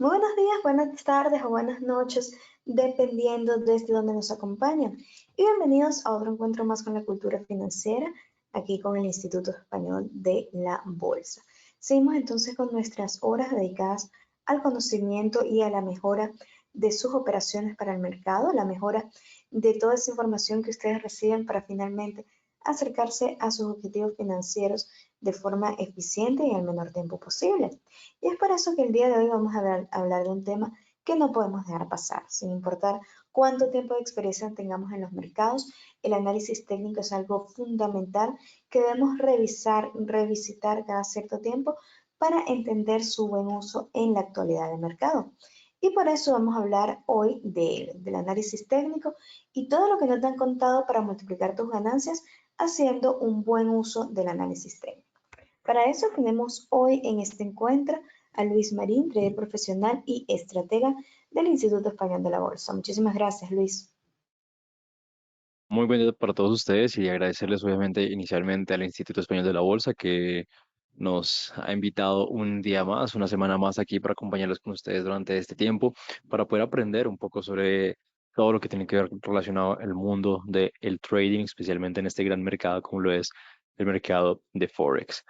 Muy buenos días, buenas tardes o buenas noches, dependiendo desde donde nos acompañan. Y bienvenidos a otro encuentro más con la cultura financiera, aquí con el Instituto Español de la Bolsa. Seguimos entonces con nuestras horas dedicadas al conocimiento y a la mejora de sus operaciones para el mercado, la mejora de toda esa información que ustedes reciben para finalmente acercarse a sus objetivos financieros de forma eficiente y al menor tiempo posible. Y es por eso que el día de hoy vamos a hablar de un tema que no podemos dejar pasar, sin importar cuánto tiempo de experiencia tengamos en los mercados. El análisis técnico es algo fundamental que debemos revisar, revisitar cada cierto tiempo para entender su buen uso en la actualidad del mercado. Y por eso vamos a hablar hoy del análisis técnico y todo lo que no te han contado para multiplicar tus ganancias haciendo un buen uso del análisis técnico. Para eso tenemos hoy en este encuentro a Luis Marín, trader profesional y estratega del Instituto Español de la Bolsa. Muchísimas gracias, Luis. Muy buen día para todos ustedes y agradecerles obviamente inicialmente al Instituto Español de la Bolsa que nos ha invitado un día más, una semana más aquí para acompañarlos con ustedes durante este tiempo, para poder aprender un poco sobre todo lo que tiene que ver relacionado al mundo del trading, especialmente en este gran mercado como lo es el mercado de Forex.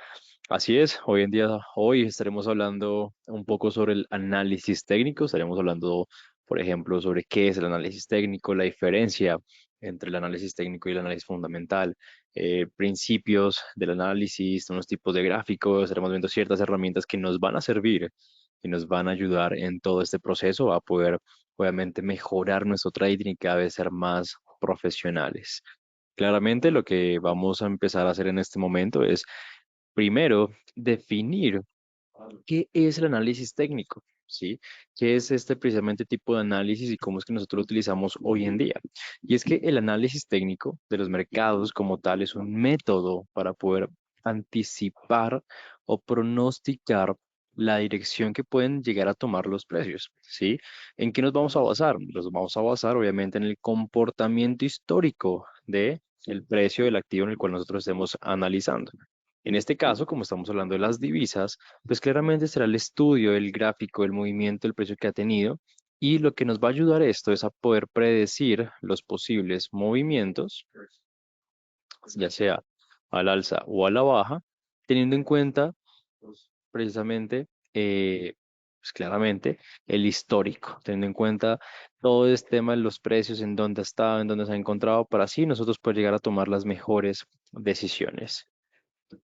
Así es, hoy estaremos hablando un poco sobre el análisis técnico, estaremos hablando, por ejemplo, sobre qué es el análisis técnico, la diferencia entre el análisis técnico y el análisis fundamental, principios del análisis, unos tipos de gráficos, estaremos viendo ciertas herramientas que nos van a servir y nos van a ayudar en todo este proceso a poder, obviamente, mejorar nuestro trading y cada vez ser más profesionales. Claramente, lo que vamos a empezar a hacer en este momento es, primero, definir qué es el análisis técnico. ¿Sí? ¿Qué es este precisamente tipo de análisis y cómo es que nosotros lo utilizamos hoy en día? Y es que el análisis técnico de los mercados como tal es un método para poder anticipar o pronosticar la dirección que pueden llegar a tomar los precios, ¿sí? ¿En qué nos vamos a basar? Nos vamos a basar obviamente en el comportamiento histórico de el precio del activo en el cual nosotros estemos analizando. En este caso, como estamos hablando de las divisas, pues claramente será el estudio, el gráfico, el movimiento, el precio que ha tenido. Y lo que nos va a ayudar esto es a poder predecir los posibles movimientos, ya sea al alza o a la baja, teniendo en cuenta precisamente, pues claramente, el histórico, teniendo en cuenta todo este tema de los precios, en dónde ha estado, en dónde se ha encontrado, para así nosotros poder llegar a tomar las mejores decisiones.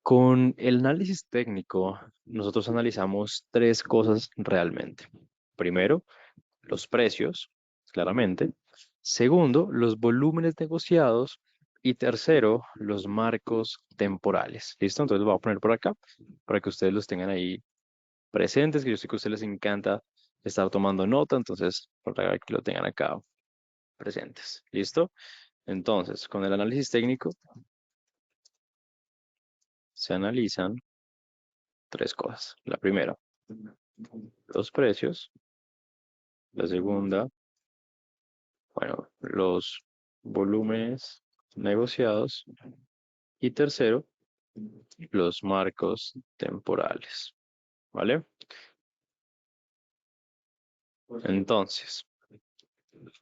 Con el análisis técnico, nosotros analizamos tres cosas realmente. Primero, los precios, claramente. Segundo, los volúmenes negociados. Y tercero, los marcos temporales. ¿Listo? Entonces lo voy a poner por acá para que ustedes los tengan ahí presentes, que yo sé que a ustedes les encanta estar tomando nota, entonces para que lo tengan acá presentes. ¿Listo? Entonces, con el análisis técnico se analizan tres cosas. La primera, los precios. La segunda, bueno, los volúmenes negociados. Y tercero, los marcos temporales. ¿Vale? Entonces,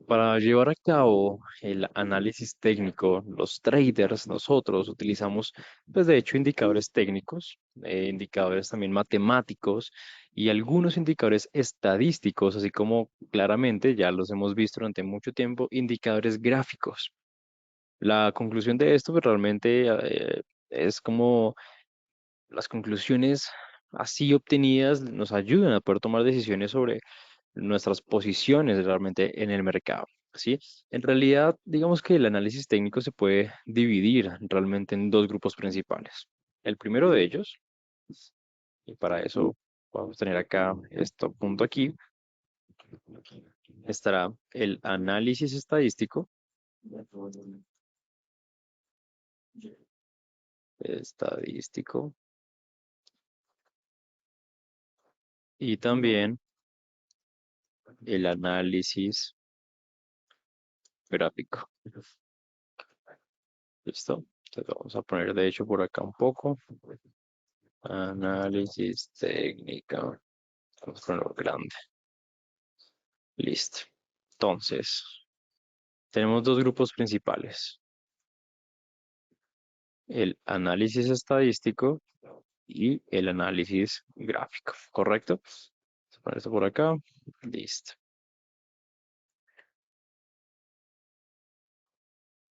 para llevar a cabo el análisis técnico, los traders, nosotros utilizamos, pues de hecho, indicadores técnicos, indicadores también matemáticos y algunos indicadores estadísticos, así como claramente ya los hemos visto durante mucho tiempo, indicadores gráficos. La conclusión de esto, pues realmente es como las conclusiones así obtenidas nos ayudan a poder tomar decisiones sobre nuestras posiciones realmente en el mercado. ¿Sí? En realidad, digamos que el análisis técnico se puede dividir realmente en dos grupos principales. El primero de ellos, y para eso vamos a tener acá este punto aquí, estará el análisis estadístico, estadístico y también el análisis gráfico. ¿Listo? Entonces vamos a poner de hecho por acá un poco. Análisis técnica. Vamos a ponerlo grande. Listo. Entonces, tenemos dos grupos principales. El análisis estadístico y el análisis gráfico, ¿correcto? Vamos a poner esto por acá. Listo,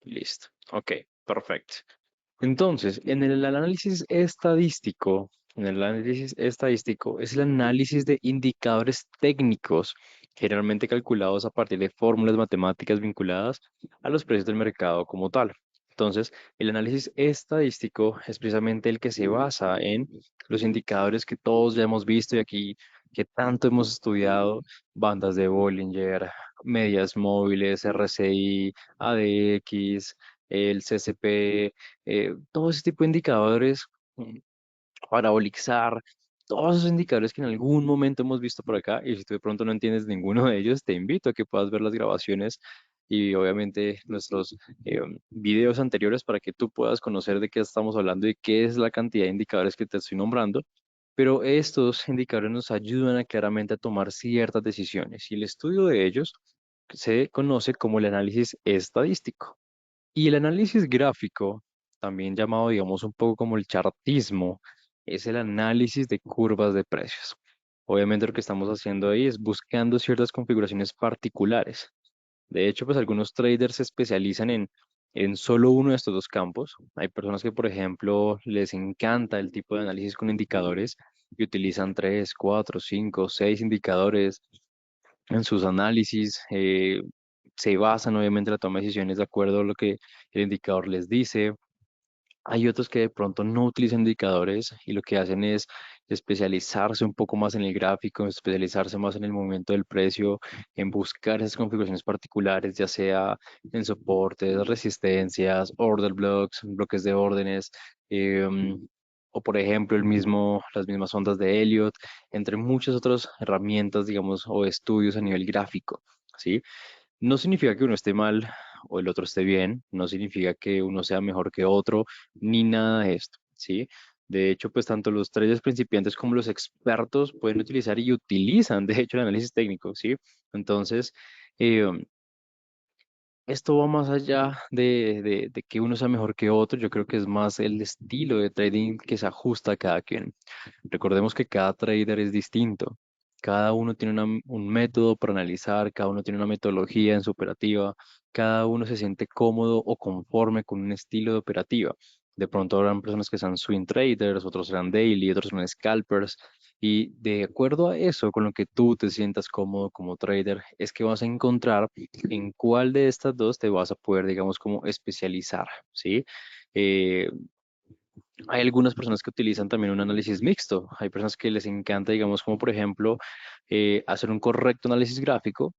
listo. Ok, perfecto. Entonces, en el análisis estadístico es el análisis de indicadores técnicos, generalmente calculados a partir de fórmulas matemáticas vinculadas a los precios del mercado como tal. Entonces, el análisis estadístico es precisamente el que se basa en los indicadores que todos ya hemos visto y aquí que tanto hemos estudiado, bandas de Bollinger, medias móviles, RSI, ADX, el CCP, todo ese tipo de indicadores, parabolizar, todos esos indicadores que en algún momento hemos visto por acá, y si tú de pronto no entiendes ninguno de ellos, te invito a que puedas ver las grabaciones y obviamente nuestros videos anteriores para que tú puedas conocer de qué estamos hablando y qué es la cantidad de indicadores que te estoy nombrando. Pero estos indicadores nos ayudan claramente a tomar ciertas decisiones y el estudio de ellos se conoce como el análisis estadístico. Y el análisis gráfico, también llamado, digamos, un poco como el chartismo, es el análisis de curvas de precios. Obviamente lo que estamos haciendo ahí es buscando ciertas configuraciones particulares. De hecho, pues algunos traders se especializan en solo uno de estos dos campos. Hay personas que, por ejemplo, les encanta el tipo de análisis con indicadores y utilizan tres, cuatro, cinco, seis indicadores en sus análisis, se basan obviamente en la toma de decisiones de acuerdo a lo que el indicador les dice. Hay otros que de pronto no utilizan indicadores y lo que hacen es especializarse un poco más en el gráfico, especializarse más en el movimiento del precio, en buscar esas configuraciones particulares, ya sea en soportes, resistencias, order blocks, bloques de órdenes, o por ejemplo las mismas ondas de Elliott, entre muchas otras herramientas, digamos, o estudios a nivel gráfico, ¿sí? No significa que uno esté mal o el otro esté bien, no significa que uno sea mejor que otro, ni nada de esto, ¿sí? De hecho, pues tanto los traders principiantes como los expertos pueden utilizar y utilizan, de hecho, el análisis técnico, ¿sí? Entonces, eh, esto va más allá de que uno sea mejor que otro, yo creo que es más el estilo de trading que se ajusta a cada quien. Recordemos que cada trader es distinto. Cada uno tiene un método para analizar, cada uno tiene una metodología en su operativa, cada uno se siente cómodo o conforme con un estilo de operativa. De pronto habrán personas que sean swing traders, otros serán daily, otros son scalpers. Y de acuerdo a eso, con lo que tú te sientas cómodo como trader, es que vas a encontrar en cuál de estas dos te vas a poder, digamos, como especializar, ¿sí? Eh, Hay algunas personas que utilizan también un análisis mixto. Hay personas que les encanta, digamos, como por ejemplo, hacer un correcto análisis gráfico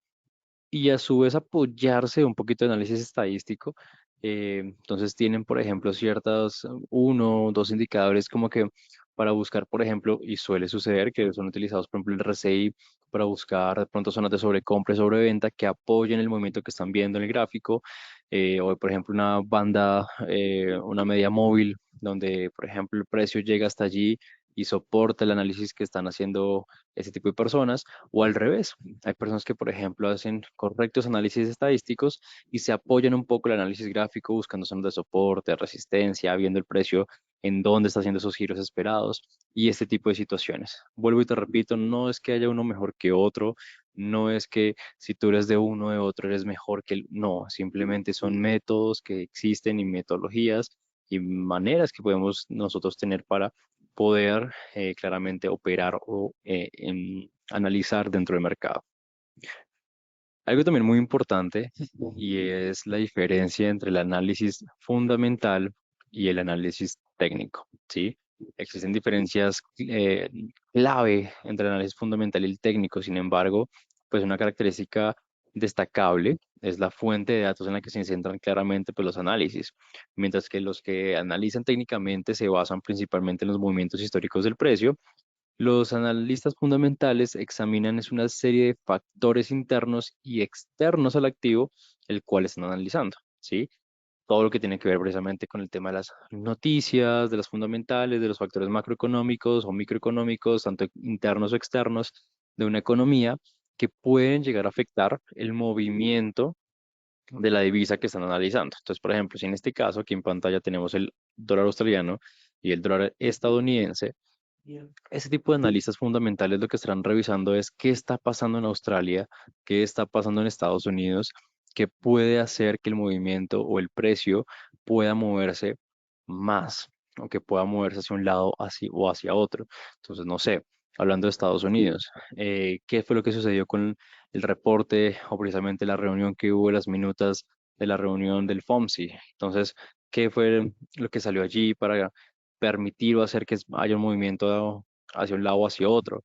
y a su vez apoyarse un poquito de análisis estadístico. Entonces tienen, por ejemplo, ciertas, uno o dos indicadores como que para buscar, por ejemplo, y suele suceder que son utilizados, por ejemplo, el RSI para buscar de pronto zonas de sobrecompra y sobreventa que apoyen el movimiento que están viendo en el gráfico, o por ejemplo una banda, una media móvil, donde, por ejemplo, el precio llega hasta allí y soporta el análisis que están haciendo ese tipo de personas, o al revés. Hay personas que, por ejemplo, hacen correctos análisis estadísticos y se apoyan un poco el análisis gráfico buscando zonas de soporte, resistencia, viendo el precio en dónde está haciendo esos giros esperados y este tipo de situaciones. Vuelvo y te repito, no es que haya uno mejor que otro, no es que si tú eres de uno o de otro eres mejor que el... No, simplemente son métodos que existen y metodologías y maneras que podemos nosotros tener para poder claramente operar o analizar dentro del mercado. Algo también muy importante y es la diferencia entre el análisis fundamental y el análisis técnico, ¿sí? Existen diferencias clave entre el análisis fundamental y el técnico, sin embargo, pues una característica destacable es la fuente de datos en la que se centran claramente pues, los análisis, mientras que los que analizan técnicamente se basan principalmente en los movimientos históricos del precio. Los analistas fundamentales examinan es una serie de factores internos y externos al activo, el cual están analizando, ¿sí? Todo lo que tiene que ver precisamente con el tema de las noticias, de las fundamentales, de los factores macroeconómicos o microeconómicos, tanto internos o externos de una economía, que pueden llegar a afectar el movimiento de la divisa que están analizando. Entonces, por ejemplo, si en este caso aquí en pantalla tenemos el dólar australiano y el dólar estadounidense, ese tipo de analistas fundamentales lo que estarán revisando es qué está pasando en Australia, qué está pasando en Estados Unidos, qué puede hacer que el movimiento o el precio pueda moverse más, o que pueda moverse hacia un lado o hacia otro. Entonces, no sé, hablando de Estados Unidos, ¿qué fue lo que sucedió con el reporte o precisamente la reunión que hubo, las minutas de la reunión del FOMC? Entonces, ¿qué fue lo que salió allí para permitir o hacer que haya un movimiento hacia un lado o hacia otro?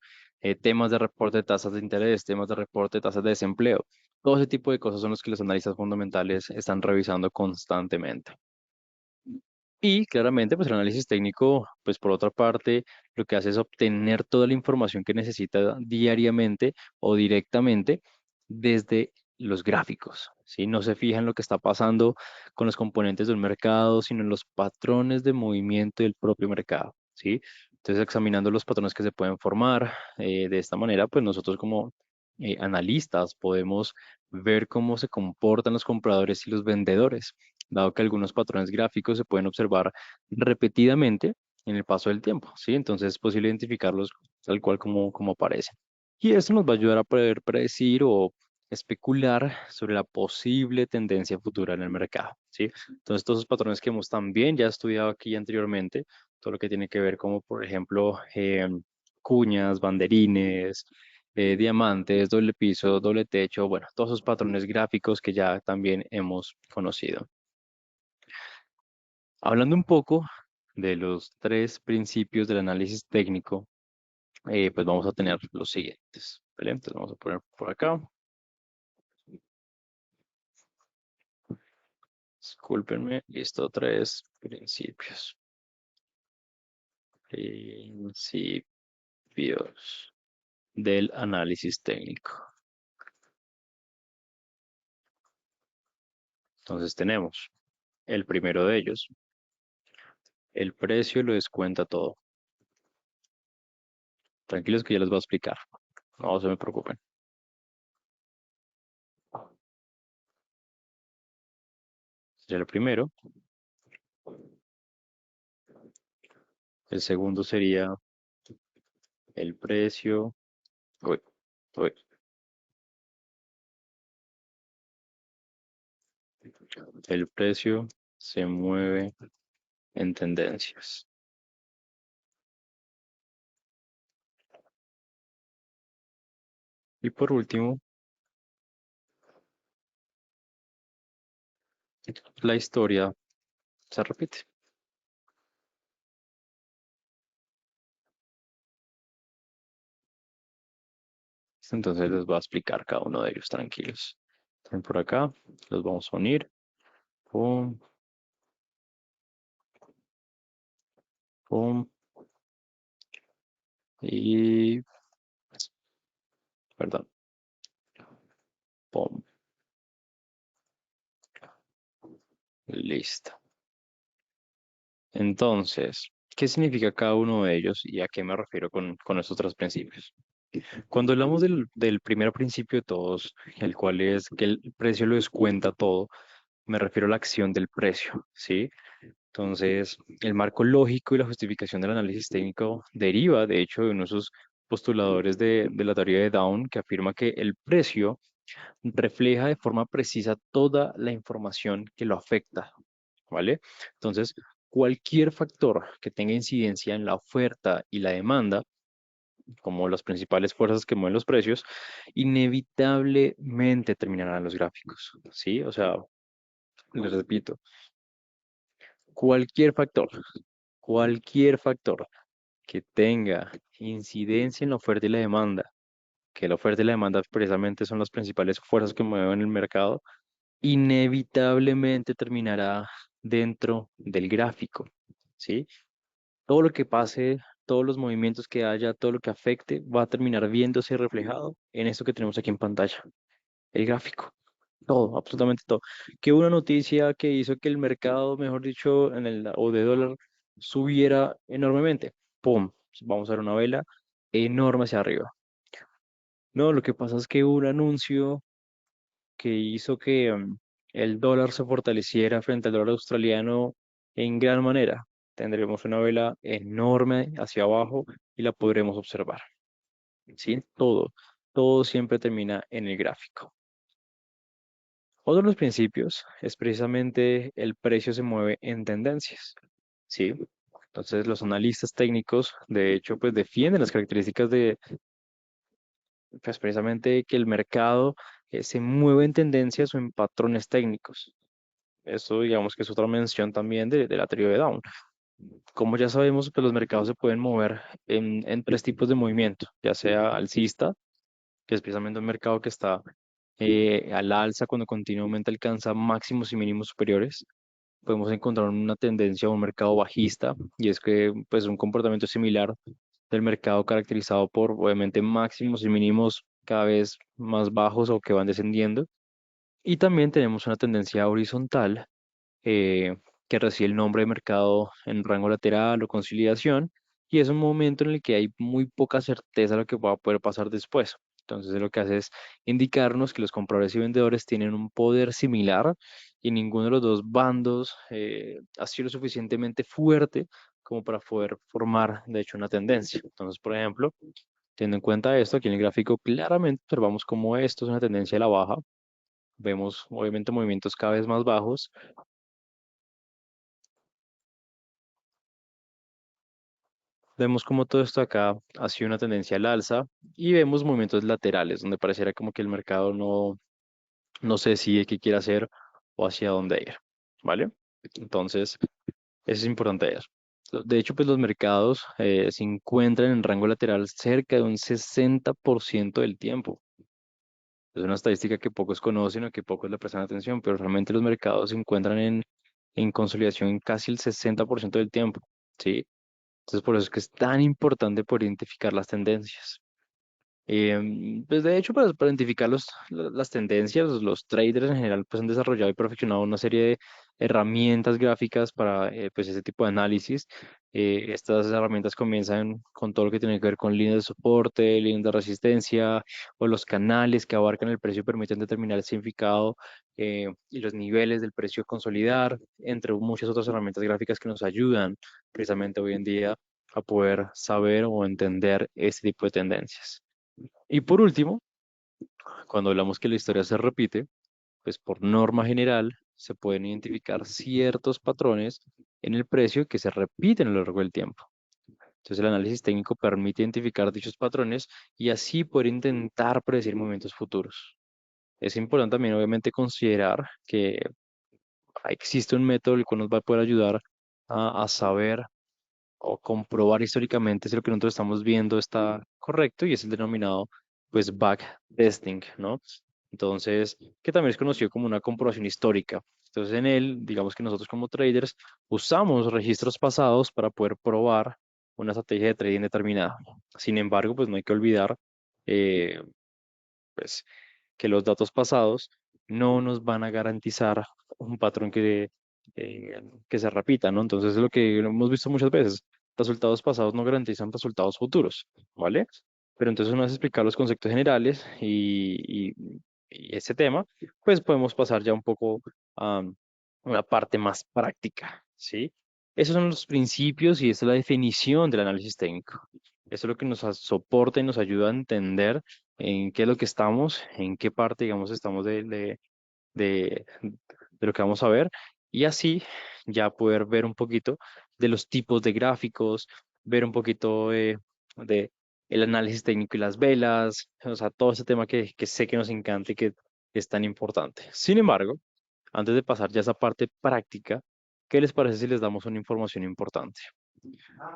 Temas de reporte de tasas de interés, temas de reporte de tasas de desempleo. Todo ese tipo de cosas son los que los analistas fundamentales están revisando constantemente. Y claramente, pues el análisis técnico, pues por otra parte, lo que hace es obtener toda la información que necesita diariamente o directamente desde los gráficos, ¿sí? No se fija en lo que está pasando con los componentes del mercado, sino en los patrones de movimiento del propio mercado, ¿sí? Entonces, examinando los patrones que se pueden formar, de esta manera, pues nosotros como analistas podemos ver cómo se comportan los compradores y los vendedores, dado que algunos patrones gráficos se pueden observar repetidamente en el paso del tiempo, ¿sí? Entonces es posible identificarlos tal cual como aparecen. Y eso nos va a ayudar a poder predecir o especular sobre la posible tendencia futura en el mercado, ¿sí? Entonces, todos esos patrones que hemos también ya estudiado aquí anteriormente, todo lo que tiene que ver como, por ejemplo, cuñas, banderines, diamantes, doble piso, doble techo, bueno, todos esos patrones gráficos que ya también hemos conocido. Hablando un poco de los tres principios del análisis técnico, pues vamos a tener los siguientes, ¿vale? Entonces vamos a poner por acá. Discúlpenme, listo, tres principios. Principios del análisis técnico. Entonces tenemos el primero de ellos, el precio lo descuenta todo. Tranquilos que ya les voy a explicar, no se me preocupen. Sería el primero. El segundo sería el precio. Uy, uy, el precio se mueve en tendencias. Y por último, la historia se repite. Entonces les voy a explicar cada uno de ellos tranquilos. Están por acá, los vamos a unir. Pum, pum, y, perdón, pum, listo. Entonces, ¿qué significa cada uno de ellos y a qué me refiero con estos tres principios? Cuando hablamos del primer principio de todos, el cual es que el precio lo descuenta todo, me refiero a la acción del precio, ¿sí? Entonces, el marco lógico y la justificación del análisis técnico deriva, de hecho, de uno de esos postuladores de la teoría de Down que afirma que el precio refleja de forma precisa toda la información que lo afecta, ¿vale? Entonces, cualquier factor que tenga incidencia en la oferta y la demanda, como las principales fuerzas que mueven los precios, inevitablemente terminarán en los gráficos, ¿sí? O sea, les repito, cualquier factor, cualquier factor que tenga incidencia en la oferta y la demanda, que la oferta y la demanda precisamente son las principales fuerzas que mueven el mercado, inevitablemente terminará dentro del gráfico, ¿sí? Todo lo que pase, todos los movimientos que haya, todo lo que afecte, va a terminar viéndose reflejado en esto que tenemos aquí en pantalla, el gráfico. Todo, absolutamente todo. Que una noticia que hizo que el mercado, mejor dicho, o de dólar subiera enormemente. ¡Pum! Vamos a ver una vela enorme hacia arriba. No, lo que pasa es que hubo un anuncio que hizo que el dólar se fortaleciera frente al dólar australiano en gran manera. Tendremos una vela enorme hacia abajo y la podremos observar. ¿Sí? Todo siempre termina en el gráfico. Otro de los principios es precisamente el precio se mueve en tendencias. ¿Sí? Entonces los analistas técnicos, de hecho, pues defienden las características de, pues precisamente que el mercado se mueve en tendencias o en patrones técnicos. Eso digamos que es otra mención también de la teoría de Down. Como ya sabemos, pues los mercados se pueden mover en tres tipos de movimiento, ya sea alcista, que es precisamente un mercado que está al alza cuando continuamente alcanza máximos y mínimos superiores. Podemos encontrar una tendencia a un mercado bajista, y es que pues un comportamiento similar del mercado caracterizado por obviamente máximos y mínimos cada vez más bajos o que van descendiendo. Y también tenemos una tendencia horizontal eh, que recibe el nombre de mercado en rango lateral o conciliación, y es un momento en el que hay muy poca certeza de lo que va a poder pasar después. Entonces, lo que hace es indicarnos que los compradores y vendedores tienen un poder similar y ninguno de los dos bandos ha sido lo suficientemente fuerte como para poder formar, de hecho, una tendencia. Entonces, por ejemplo, teniendo en cuenta esto, aquí en el gráfico claramente observamos cómo esto es una tendencia a la baja. Vemos obviamente movimientos cada vez más bajos. Vemos como todo esto acá ha sido una tendencia al alza y vemos movimientos laterales donde pareciera como que el mercado no sé si qué quiere hacer o hacia dónde ir, ¿vale? Entonces, eso es importante ver. De hecho, pues los mercados se encuentran en rango lateral cerca de un 60% del tiempo. Es una estadística que pocos conocen o que pocos le prestan atención, pero realmente los mercados se encuentran en consolidación casi el 60% del tiempo, ¿sí? Entonces, por eso es que es tan importante poder identificar las tendencias. Pues de hecho, para identificar las tendencias, los traders en general pues han desarrollado y perfeccionado una serie de herramientas gráficas para pues ese tipo de análisis. Estas herramientas comienzan con todo lo que tiene que ver con líneas de soporte, líneas de resistencia o los canales que abarcan el precio y permiten determinar el significado y los niveles del precio a consolidar, entre muchas otras herramientas gráficas que nos ayudan precisamente hoy en día a poder saber o entender este tipo de tendencias. Y por último, cuando hablamos que la historia se repite, pues por norma general se pueden identificar ciertos patrones en el precio que se repiten a lo largo del tiempo. Entonces el análisis técnico permite identificar dichos patrones y así poder intentar predecir movimientos futuros. Es importante también obviamente considerar que existe un método el cual nos va a poder ayudar a saber o comprobar históricamente si lo que nosotros estamos viendo está correcto, y es el denominado pues backtesting, ¿no? Entonces, que también es conocido como una comprobación histórica. Entonces, en él, digamos que nosotros como traders usamos registros pasados para poder probar una estrategia de trading determinada. Sin embargo, pues no hay que olvidar eh, pues, que los datos pasados no nos van a garantizar un patrón que se repita, ¿no? Entonces, es lo que hemos visto muchas veces. Resultados pasados no garantizan resultados futuros, ¿vale? Pero entonces, una vez explicar los conceptos generales y ese tema, pues podemos pasar ya un poco a una parte más práctica, ¿sí? Esos son los principios y esa es la definición del análisis técnico. Eso es lo que nos soporta y nos ayuda a entender en qué es lo que estamos, en qué parte, digamos, estamos de lo que vamos a ver, y así ya poder ver un poquito de los tipos de gráficos, ver un poquito de el análisis técnico y las velas, o sea, todo ese tema que sé que nos encanta y que es tan importante. Sin embargo, antes de pasar ya a esa parte práctica, ¿qué les parece si les damos una información importante?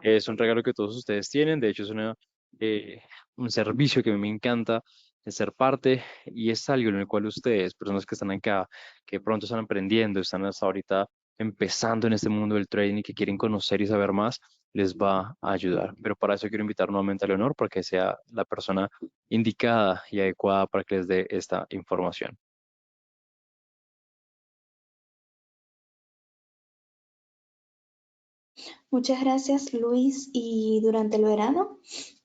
Es un regalo que todos ustedes tienen, de hecho es eh, un servicio que a mí me encanta ser parte, y es algo en el cual ustedes, personas que están acá, que pronto están aprendiendo, están hasta ahorita empezando en este mundo del trading y que quieren conocer y saber más, les va a ayudar. Pero para eso quiero invitar nuevamente a Leonor para que sea la persona indicada y adecuada para que les dé esta información. Muchas gracias, Luis. Y durante el verano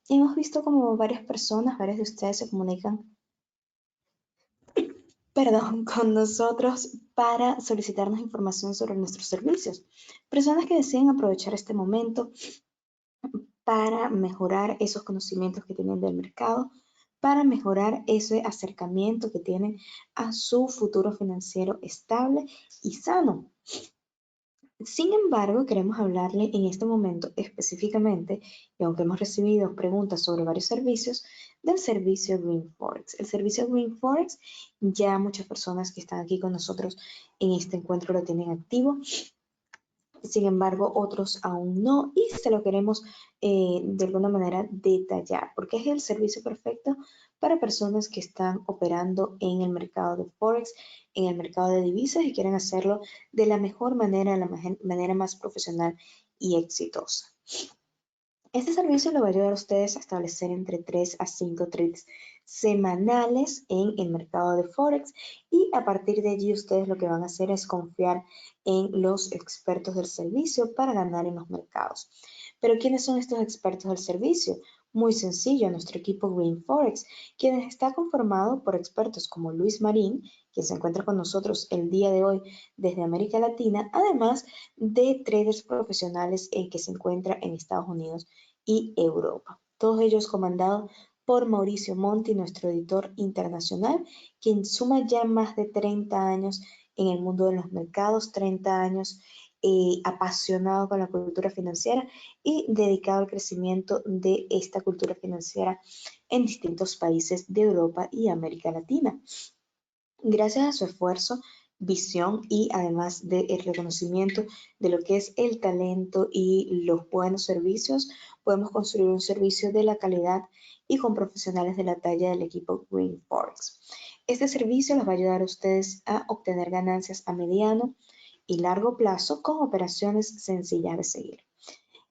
hemos visto como varias personas, varios de ustedes se comunican, perdón, con nosotros para solicitarnos información sobre nuestros servicios. Personas que deseen aprovechar este momento para mejorar esos conocimientos que tienen del mercado, para mejorar ese acercamiento que tienen a su futuro financiero estable y sano. Sin embargo, queremos hablarle en este momento específicamente, y aunque hemos recibido preguntas sobre varios servicios, del servicio Green Forex. El servicio Green Forex, ya muchas personas que están aquí con nosotros en este encuentro lo tienen activo. Sin embargo, otros aún no, y se lo queremos de alguna manera detallar, porque es el servicio perfecto para personas que están operando en el mercado de Forex, en el mercado de divisas y quieren hacerlo de la mejor manera, de la manera más profesional y exitosa. Este servicio le va a ayudar a ustedes a establecer entre 3 a 5 trades semanales en el mercado de Forex y a partir de allí ustedes lo que van a hacer es confiar en los expertos del servicio para ganar en los mercados. Pero ¿quiénes son estos expertos del servicio? Muy sencillo, nuestro equipo Green Forex, quien está conformado por expertos como Luis Marín, quien se encuentra con nosotros el día de hoy desde América Latina, además de traders profesionales en que se encuentra en Estados Unidos y Europa. Todos ellos comandados por Mauricio Monti, nuestro editor internacional, quien suma ya más de 30 años en el mundo de los mercados, 30 años apasionado con la cultura financiera y dedicado al crecimiento de esta cultura financiera en distintos países de Europa y América Latina. Gracias a su esfuerzo, visión y además del reconocimiento de lo que es el talento y los buenos servicios, podemos construir un servicio de la calidad y con profesionales de la talla del equipo Green Forex. Este servicio les va a ayudar a ustedes a obtener ganancias a mediano y largo plazo con operaciones sencillas de seguir.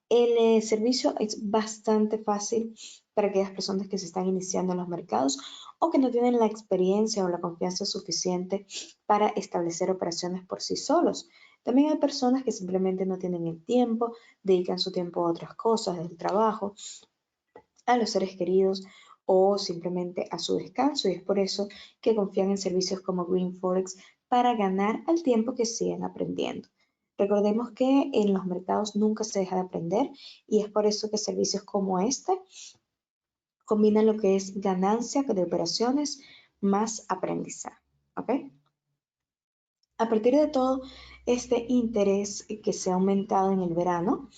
El servicio es bastante fácil para aquellas personas que se están iniciando en los mercados o que no tienen la experiencia o la confianza suficiente para establecer operaciones por sí solos. También hay personas que simplemente no tienen el tiempo, dedican su tiempo a otras cosas, del trabajo, a los seres queridos o simplemente a su descanso y es por eso que confían en servicios como Green Forex para ganar al tiempo que siguen aprendiendo. Recordemos que en los mercados nunca se deja de aprender y es por eso que servicios como este combinan lo que es ganancia de operaciones más aprendizaje. ¿Ok? A partir de todo este interés que se ha aumentado en el verano,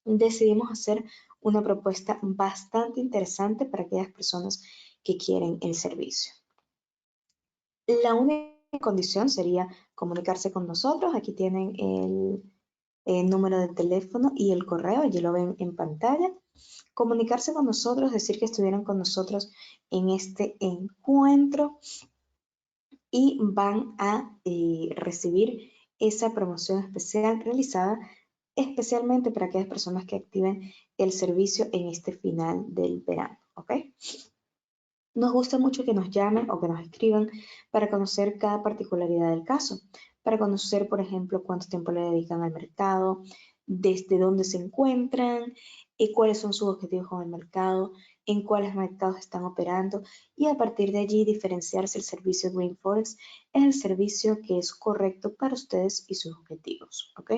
decidimos hacer una propuesta bastante interesante para aquellas personas que quieren el servicio. La única condición sería comunicarse con nosotros. Aquí tienen el número de teléfono y el correo, allí lo ven en pantalla. Comunicarse con nosotros, decir que estuvieron con nosotros en este encuentro y van a recibir esa promoción especial realizada especialmente para aquellas personas que activen el servicio en este final del verano, ¿ok? Nos gusta mucho que nos llamen o que nos escriban para conocer cada particularidad del caso, para conocer, por ejemplo, cuánto tiempo le dedican al mercado, desde dónde se encuentran, y cuáles son sus objetivos con el mercado, en cuáles mercados están operando y a partir de allí diferenciar si el servicio Green Forex es el servicio que es correcto para ustedes y sus objetivos, ¿ok?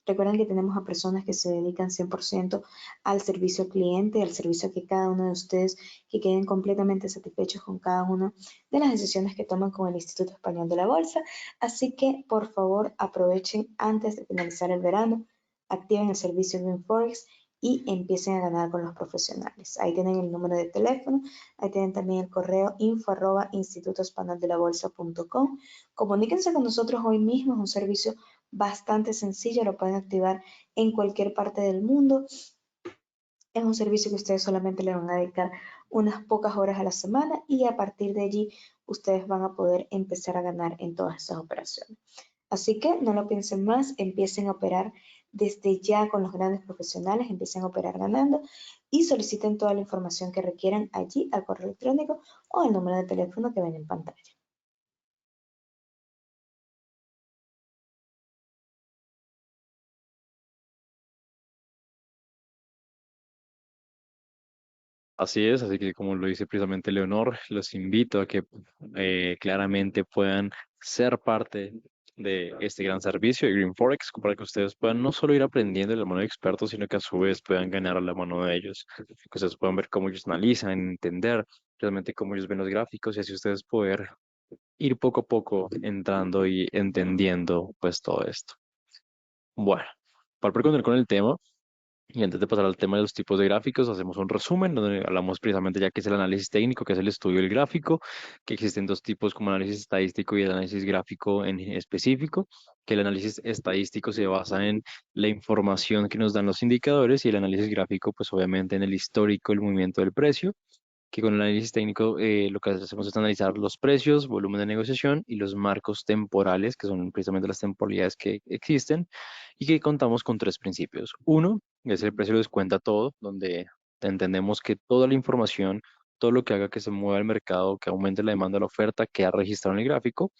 Recuerden que tenemos a personas que se dedican 100% al servicio al cliente, al servicio que cada uno de ustedes que queden completamente satisfechos con cada una de las decisiones que toman con el Instituto Español de la Bolsa. Así que, por favor, aprovechen antes de finalizar el verano, activen el servicio Green Forex y empiecen a ganar con los profesionales. Ahí tienen el número de teléfono, ahí tienen también el correo info@institutoespanoldelabolsa.com. Comuníquense con nosotros hoy mismo, es un servicio bastante sencillo, lo pueden activar en cualquier parte del mundo. Es un servicio que ustedes solamente le van a dedicar unas pocas horas a la semana y a partir de allí ustedes van a poder empezar a ganar en todas esas operaciones. Así que no lo piensen más, empiecen a operar desde ya con los grandes profesionales, empiecen a operar ganando y soliciten toda la información que requieran allí al correo electrónico o al número de teléfono que ven en pantalla. Así es, así que como lo dice precisamente Leonor, los invito a que claramente puedan ser parte de este gran servicio de Green Forex para que ustedes puedan no solo ir aprendiendo de la mano de expertos, sino que a su vez puedan ganar a la mano de ellos. Que ustedes puedan ver cómo ellos analizan, entender realmente cómo ellos ven los gráficos y así ustedes poder ir poco a poco entrando y entendiendo pues todo esto. Bueno, para poder continuar con el tema, y antes de pasar al tema de los tipos de gráficos, hacemos un resumen donde hablamos precisamente ya que es el análisis técnico, que es el estudio del gráfico, que existen dos tipos como análisis estadístico y el análisis gráfico en específico, que el análisis estadístico se basa en la información que nos dan los indicadores y el análisis gráfico pues obviamente en el histórico, el movimiento del precio que con el análisis técnico lo que hacemos es analizar los precios, volumen de negociación y los marcos temporales, que son precisamente las temporalidades que existen, y que contamos con tres principios. Uno, es el precio lo descuenta todo, donde entendemos que toda la información, todo lo que haga que se mueva el mercado, que aumente la demanda o la oferta, queda registrado en el gráfico,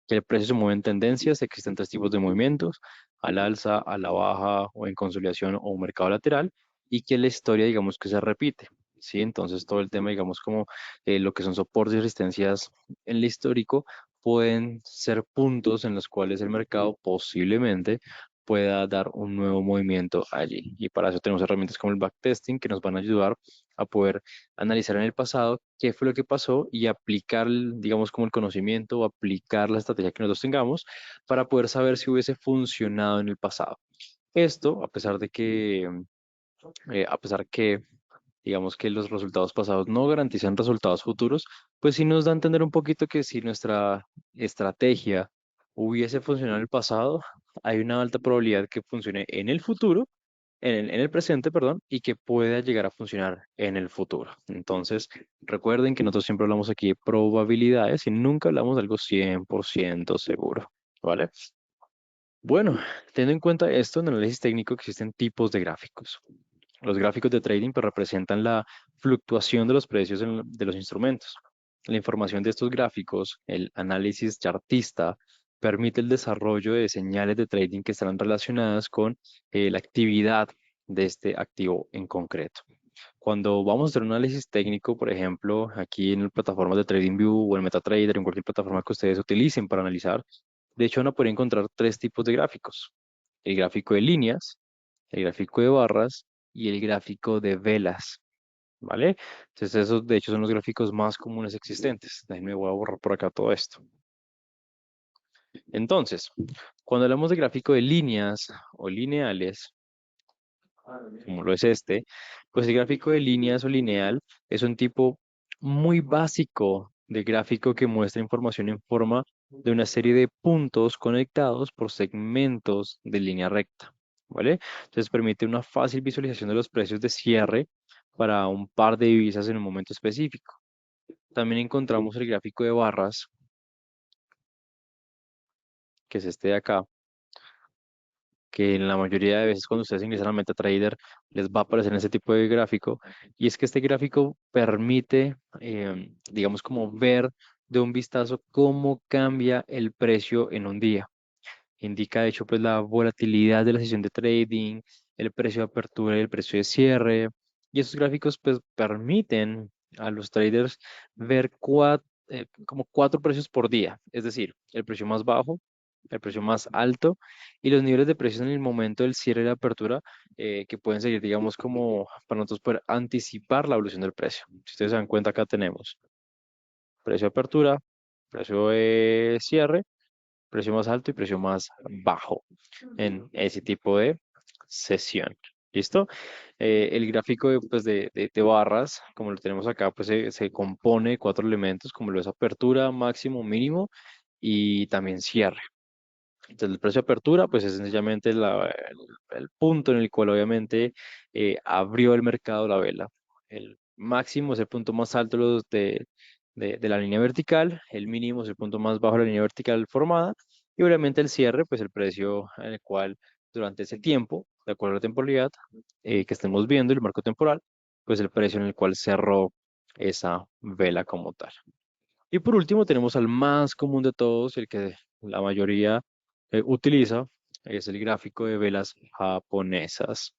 que el precio se mueve en tendencias, existen tres tipos de movimientos, al alza, a la baja o en consolidación o un mercado lateral, y que la historia, digamos, que se repite. ¿Sí? Entonces, todo el tema, digamos, como lo que son soportes y resistencias en el histórico, pueden ser puntos en los cuales el mercado posiblemente pueda dar un nuevo movimiento allí. Y para eso tenemos herramientas como el backtesting que nos van a ayudar a poder analizar en el pasado qué fue lo que pasó y aplicar, digamos, como el conocimiento o aplicar la estrategia que nosotros tengamos para poder saber si hubiese funcionado en el pasado. Esto, a pesar que digamos que los resultados pasados no garantizan resultados futuros, pues sí nos da a entender un poquito que si nuestra estrategia hubiese funcionado en el pasado, hay una alta probabilidad que funcione en el futuro, en el presente, perdón, y que pueda llegar a funcionar en el futuro. Entonces, recuerden que nosotros siempre hablamos aquí de probabilidades y nunca hablamos de algo 100% seguro, ¿vale? Bueno, teniendo en cuenta esto, en el análisis técnico existen tipos de gráficos. Los gráficos de trading pues, representan la fluctuación de los precios de los instrumentos. La información de estos gráficos, el análisis chartista, permite el desarrollo de señales de trading que estarán relacionadas con la actividad de este activo en concreto. Cuando vamos a hacer un análisis técnico, por ejemplo, aquí en las plataformas de TradingView o en MetaTrader, en cualquier plataforma que ustedes utilicen para analizar, de hecho van a poder encontrar tres tipos de gráficos. El gráfico de líneas, el gráfico de barras y el gráfico de velas, ¿vale? Entonces esos de hecho son los gráficos más comunes existentes. Déjenme voy a borrar por acá todo esto. Entonces, cuando hablamos de gráfico de líneas o lineales, como lo es este, pues el gráfico de líneas o lineal es un tipo muy básico de gráfico que muestra información en forma de una serie de puntos conectados por segmentos de línea recta, ¿vale? Entonces permite una fácil visualización de los precios de cierre para un par de divisas en un momento específico. También encontramos el gráfico de barras, que es este de acá, que en la mayoría de veces cuando ustedes ingresan a MetaTrader les va a aparecer en ese tipo de gráfico. Y es que este gráfico permite, digamos, como ver de un vistazo cómo cambia el precio en un día. Indica, de hecho, pues la volatilidad de la sesión de trading, el precio de apertura y el precio de cierre. Y esos gráficos pues permiten a los traders ver como cuatro precios por día, es decir, el precio más bajo, el precio más alto y los niveles de precios en el momento del cierre y la apertura que pueden seguir, digamos, como para nosotros poder anticipar la evolución del precio. Si ustedes se dan cuenta, acá tenemos precio de apertura, precio de cierre, precio más alto y precio más bajo en ese tipo de sesión. ¿Listo? El gráfico pues, de barras, como lo tenemos acá, pues se compone de cuatro elementos, como lo es apertura, máximo, mínimo y también cierre. Entonces, el precio de apertura, pues es sencillamente el punto en el cual obviamente abrió el mercado la vela. El máximo es el punto más alto de la línea vertical, el mínimo es el punto más bajo de la línea vertical formada, y obviamente el cierre, pues el precio en el cual durante ese tiempo, de acuerdo a la temporalidad que estemos viendo, el marco temporal, pues el precio en el cual cerró esa vela como tal. Y por último tenemos al más común de todos, el que la mayoría utiliza, es el gráfico de velas japonesas.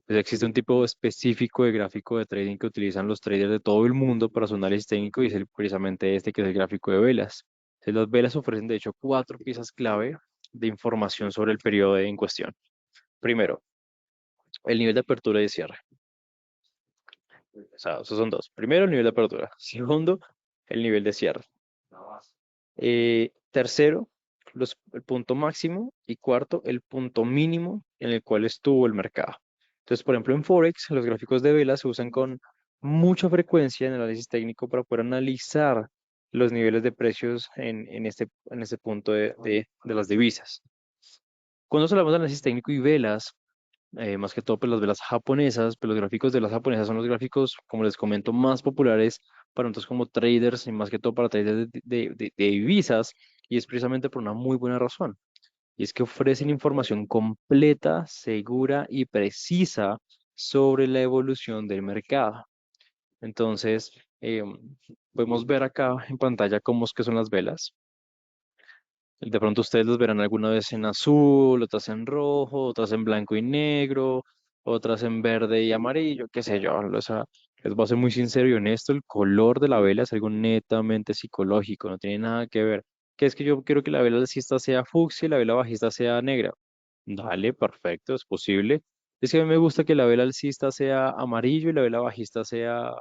Pues existe un tipo específico de gráfico de trading que utilizan los traders de todo el mundo para su análisis técnico y es precisamente este que es el gráfico de velas. Entonces, las velas ofrecen de hecho cuatro piezas clave de información sobre el periodo en cuestión. Primero, el nivel de apertura y de cierre. O sea, esos son dos. Primero, el nivel de apertura. Segundo, el nivel de cierre. Tercero, el punto máximo. Y cuarto, el punto mínimo en el cual estuvo el mercado. Entonces, por ejemplo, en Forex, los gráficos de velas se usan con mucha frecuencia en el análisis técnico para poder analizar los niveles de precios en este punto de las divisas. Cuando hablamos de análisis técnico y velas, más que todo pues las velas japonesas, pues los gráficos de las japonesas son los gráficos, como les comento, más populares para nosotros como traders y más que todo para traders de divisas y es precisamente por una muy buena razón. Y es que ofrecen información completa, segura y precisa sobre la evolución del mercado. Entonces, podemos ver acá en pantalla cómo es que son las velas. De pronto ustedes los verán alguna vez en azul, otras en rojo, otras en blanco y negro, otras en verde y amarillo, qué sé yo. O sea, les voy a ser muy sincero y honesto, el color de la vela es algo netamente psicológico, no tiene nada que ver. Que es que yo quiero que la vela alcista sea fucsia y la vela bajista sea negra. Dale, perfecto, es posible. Es que a mí me gusta que la vela alcista sea amarillo y la vela bajista sea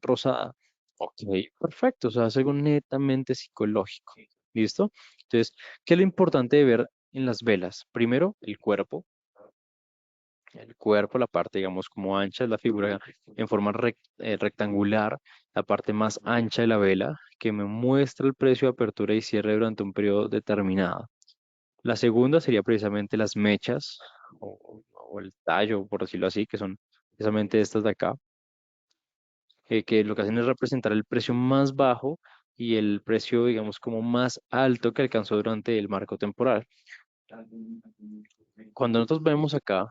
rosada. Ok, perfecto, o sea, es algo netamente psicológico. ¿Listo? Entonces, ¿qué es lo importante de ver en las velas? Primero, el cuerpo. El cuerpo, la parte, digamos, como ancha, es la figura en forma rectangular, la parte más ancha de la vela, que me muestra el precio de apertura y cierre durante un periodo determinado. La segunda sería precisamente las mechas o el tallo, por decirlo así, que son precisamente estas de acá, que lo que hacen es representar el precio más bajo y el precio, digamos, como más alto que alcanzó durante el marco temporal. Cuando nosotros vemos acá,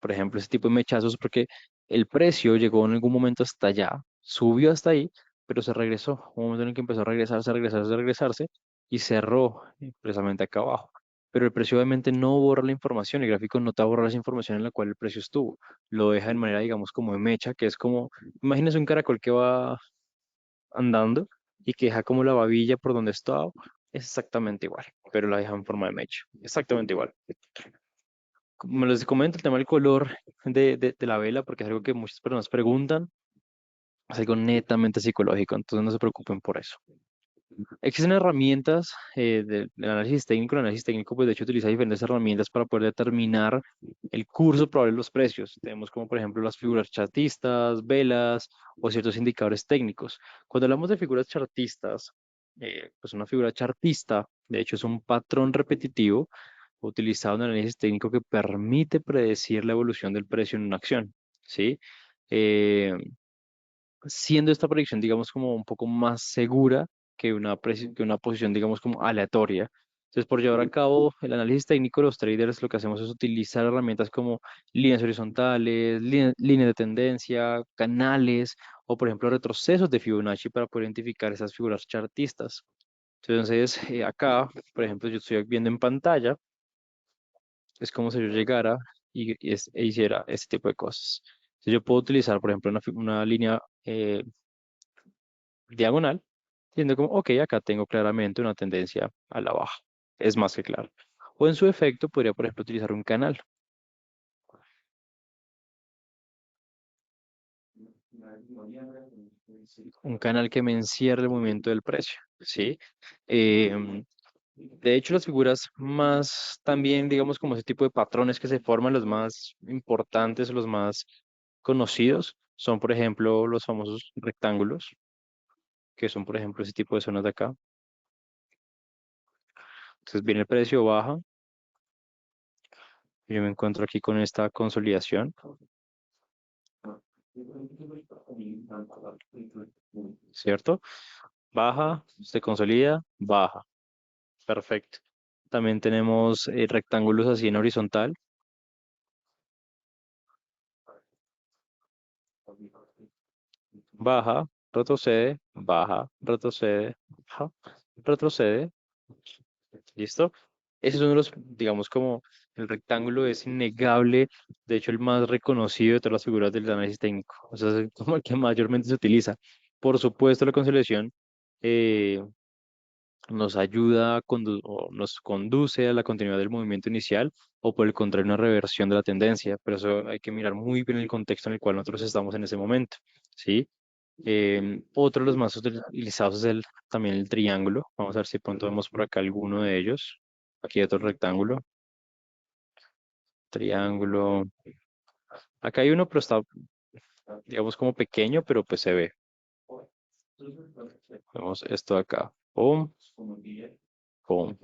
por ejemplo, ese tipo de mechazos, porque el precio llegó en algún momento hasta allá, subió hasta ahí, pero se regresó. Hubo un momento en el que empezó a regresarse, a regresarse, a regresarse y cerró precisamente acá abajo. Pero el precio obviamente no borra la información, el gráfico no te va a borrar esa información en la cual el precio estuvo. Lo deja de manera, digamos, como de mecha, que es como, imagínese un caracol que va andando y que deja como la babilla por donde estaba. Es exactamente igual, pero la deja en forma de mecha. Exactamente igual. Como les comento, el tema del color de la vela, porque es algo que muchas personas preguntan, es algo netamente psicológico, entonces no se preocupen por eso. Existen herramientas del análisis técnico. El análisis técnico, pues de hecho, utiliza diferentes herramientas para poder determinar el curso probable de los precios. Tenemos como, por ejemplo, las figuras chartistas, velas o ciertos indicadores técnicos. Cuando hablamos de figuras chartistas, pues una figura chartista, de hecho, es un patrón repetitivo utilizado en el análisis técnico que permite predecir la evolución del precio en una acción, ¿sí? Eh, Siendo esta predicción, digamos, como un poco más segura que una posición, digamos, como aleatoria. Entonces, por llevar a cabo el análisis técnico, los traders lo que hacemos es utilizar herramientas como líneas horizontales, líneas de tendencia, canales o, por ejemplo, retrocesos de Fibonacci para poder identificar esas figuras chartistas. Entonces, acá, por ejemplo, yo estoy viendo en pantalla, es como si yo llegara e hiciera este tipo de cosas. Entonces, yo puedo utilizar, por ejemplo, una línea diagonal, siendo como, ok, acá tengo claramente una tendencia a la baja. Es más que claro. O en su efecto, podría, por ejemplo, utilizar un canal. Un canal que me encierre el movimiento del precio, ¿sí? De hecho, las figuras más también, digamos, como ese tipo de patrones que se forman, los más importantes, los más conocidos, son, por ejemplo, los famosos rectángulos, que son, por ejemplo, ese tipo de zonas de acá. Entonces viene el precio, baja, y yo me encuentro aquí con esta consolidación, ¿cierto? Baja, se consolida, baja. Perfecto. También tenemos rectángulos así en horizontal. Baja, retrocede, baja, retrocede. ¿Listo? Ese es uno de los, digamos, como El rectángulo es innegable, de hecho el más reconocido de todas las figuras del análisis técnico, o sea, es como el que mayormente se utiliza. Por supuesto, la conciliación eh, nos ayuda o nos conduce a la continuidad del movimiento inicial o por el contrario una reversión de la tendencia, pero eso hay que mirar muy bien el contexto en el cual nosotros estamos en ese momento, ¿sí? Otro de los más utilizados es también el triángulo. Vamos a ver si pronto vemos por acá alguno de ellos. Aquí hay otro rectángulo, triángulo. Acá hay uno, pero está, digamos, como pequeño, pero pues se ve. Vemos esto de acá. Pum, pum.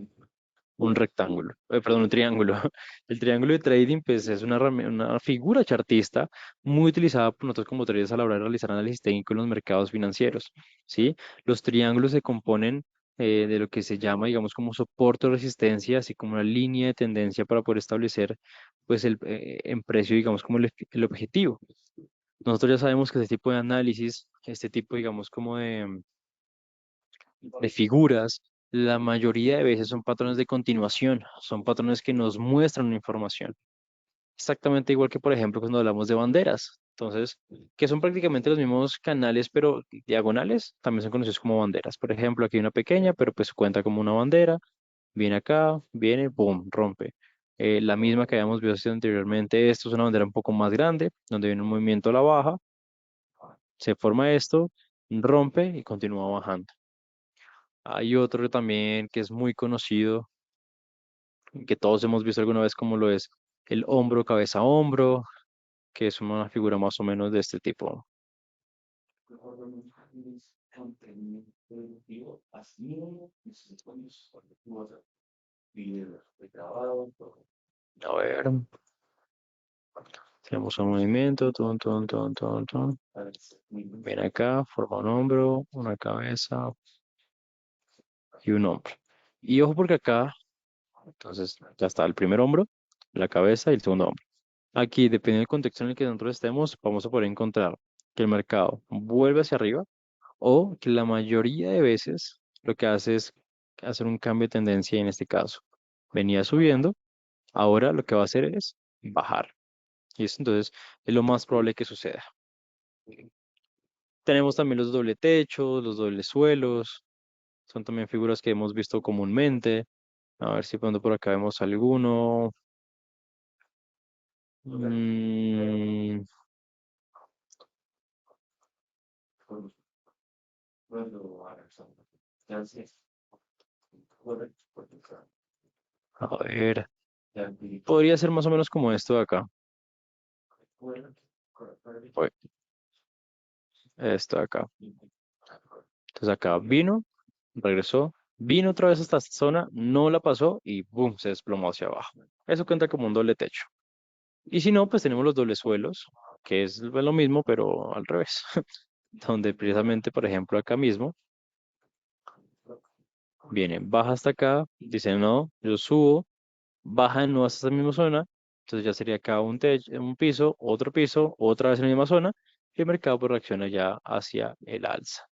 Un rectángulo, perdón, un triángulo. El triángulo de trading, pues es una figura chartista muy utilizada por nosotros como traders a la hora de realizar análisis técnico en los mercados financieros, ¿sí? Los triángulos se componen de lo que se llama, digamos, como soporte o resistencia, así como una línea de tendencia para poder establecer, pues, en precio, digamos, como el objetivo. Nosotros ya sabemos que este tipo de análisis, este tipo, digamos, como de figuras, la mayoría de veces son patrones de continuación, son patrones que nos muestran una información. Exactamente igual que, por ejemplo, cuando hablamos de banderas. Entonces, que son prácticamente los mismos canales, pero diagonales, también son conocidos como banderas. Por ejemplo, aquí hay una pequeña, pero pues cuenta como una bandera. Viene acá, viene, boom, rompe. La misma que habíamos visto anteriormente, esto es una bandera un poco más grande, donde viene un movimiento a la baja, se forma esto, rompe y continúa bajando. Hay otro también que es muy conocido, que todos hemos visto alguna vez como lo es el hombro, cabeza, hombro, que es una figura más o menos de este tipo. A ver, tenemos un movimiento, ton, ton, ton, ton, ton. Ven acá, forma un hombro, una cabeza y un hombro. Y ojo porque acá, entonces ya está el primer hombro, la cabeza y el segundo hombro. Aquí, dependiendo del contexto en el que nosotros estemos, vamos a poder encontrar que el mercado vuelve hacia arriba o que la mayoría de veces lo que hace es hacer un cambio de tendencia en este caso. Venía subiendo, ahora lo que va a hacer es bajar. Y eso entonces es lo más probable que suceda. Tenemos también los doble techos, los dobles suelos, son también figuras que hemos visto comúnmente. A ver si cuando por acá vemos alguno. Mm, a ver, podría ser más o menos como esto de acá. Uy, esto de acá. Entonces acá vino, regresó, vino otra vez hasta esta zona, no la pasó y boom, se desplomó hacia abajo. Eso cuenta como un doble techo. Y si no, pues tenemos los dobles suelos, que es lo mismo, pero al revés. Donde precisamente, por ejemplo, acá mismo, viene, baja hasta acá, dice no, yo subo, baja de nuevo hasta esa misma zona, entonces ya sería acá un techo, un piso, otra vez en la misma zona, y el mercado pues reacciona ya hacia el alza.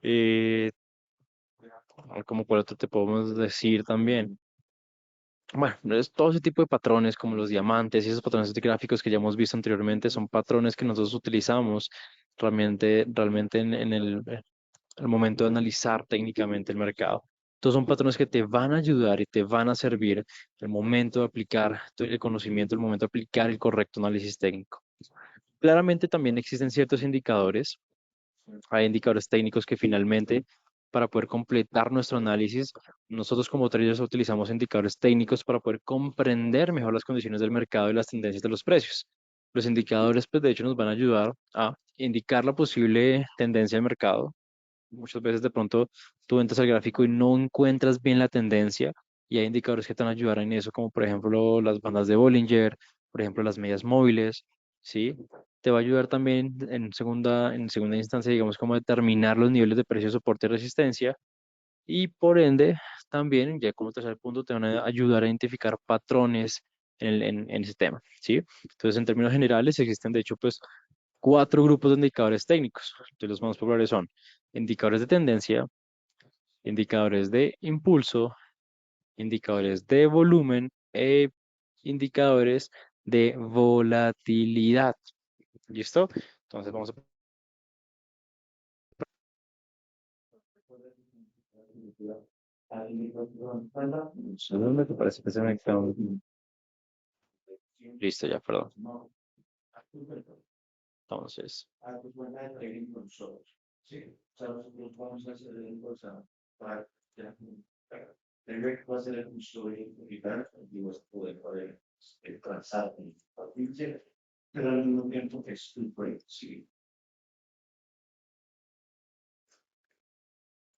Eh, Como por otro te podemos decir también. Bueno, es todo ese tipo de patrones como los diamantes y esos patrones de gráficos que ya hemos visto anteriormente son patrones que nosotros utilizamos realmente en el momento de analizar técnicamente el mercado. Entonces son patrones que te van a ayudar y te van a servir el momento de aplicar el conocimiento, el momento de aplicar el correcto análisis técnico. Claramente también existen ciertos indicadores, hay indicadores técnicos que finalmente, para poder completar nuestro análisis, nosotros como traders utilizamos indicadores técnicos para poder comprender mejor las condiciones del mercado y las tendencias de los precios. Los indicadores, pues, de hecho, nos van a ayudar a indicar la posible tendencia del mercado. Muchas veces de pronto tú entras al gráfico y no encuentras bien la tendencia y hay indicadores que te van a ayudar en eso, como por ejemplo las bandas de Bollinger, por ejemplo las medias móviles, ¿sí? Te va a ayudar también en segunda instancia, digamos, como determinar los niveles de precio, soporte y resistencia y por ende también, ya como tercer punto, te van a ayudar a identificar patrones en ese tema, ¿sí? Entonces, en términos generales, existen de hecho, pues, cuatro grupos de indicadores técnicos. Entonces, los más populares son indicadores de tendencia, indicadores de impulso, indicadores de volumen e indicadores de volatilidad. ¿Listo? Entonces vamos a... Un segundo, que parece que se me quedó. Listo, ya, perdón. Entonces,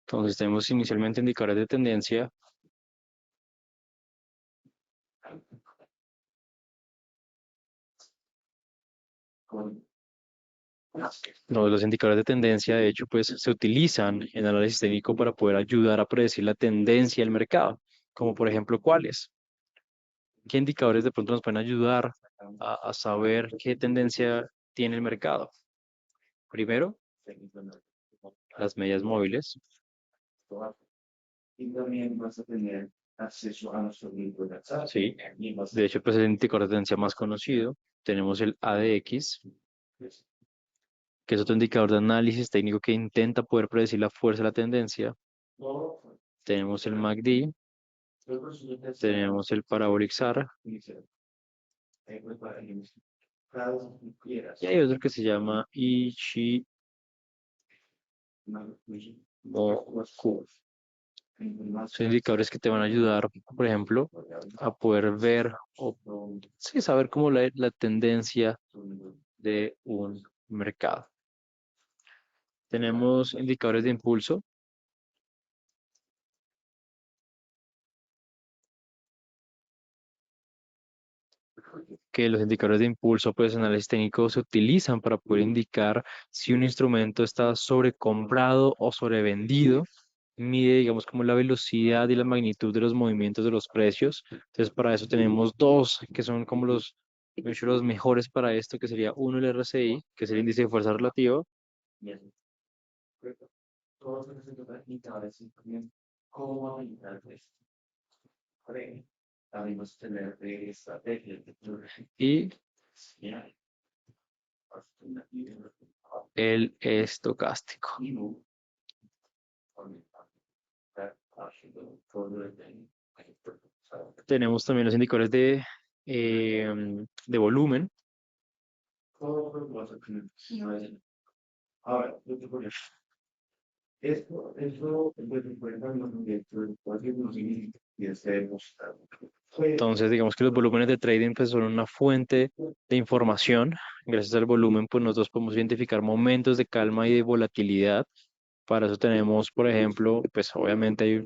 entonces tenemos inicialmente indicadores de tendencia. No, los indicadores de tendencia, de hecho, pues se utilizan en análisis técnico para poder ayudar a predecir la tendencia del mercado, como por ejemplo, ¿cuáles? ¿Qué indicadores de pronto nos pueden ayudar a saber qué tendencia tiene el mercado? Primero, las medias móviles. Sí, de hecho, pues el indicador de tendencia más conocido. Tenemos el ADX, que es otro indicador de análisis técnico que intenta poder predecir la fuerza de la tendencia. Tenemos el MACD, tenemos el Parabolic SAR, y hay otro que se llama Ichimoku. Son indicadores que te van a ayudar, por ejemplo, a poder ver o sí, saber cómo la tendencia de un mercado. Tenemos indicadores de impulso. Que los indicadores de impulso, pues en análisis técnico se utilizan para poder indicar si un instrumento está sobrecomprado o sobrevendido. Mide, digamos, como la velocidad y la magnitud de los movimientos de los precios. Entonces, para eso tenemos dos que son como de hecho, los mejores para esto, que sería uno el RSI, que es el índice de fuerza relativa. Y el estocástico. Tenemos también los indicadores de volumen. Entonces, digamos que los volúmenes de trading pues, son una fuente de información. Gracias al volumen, pues nosotros podemos identificar momentos de calma y de volatilidad. Para eso tenemos, por ejemplo, pues obviamente hay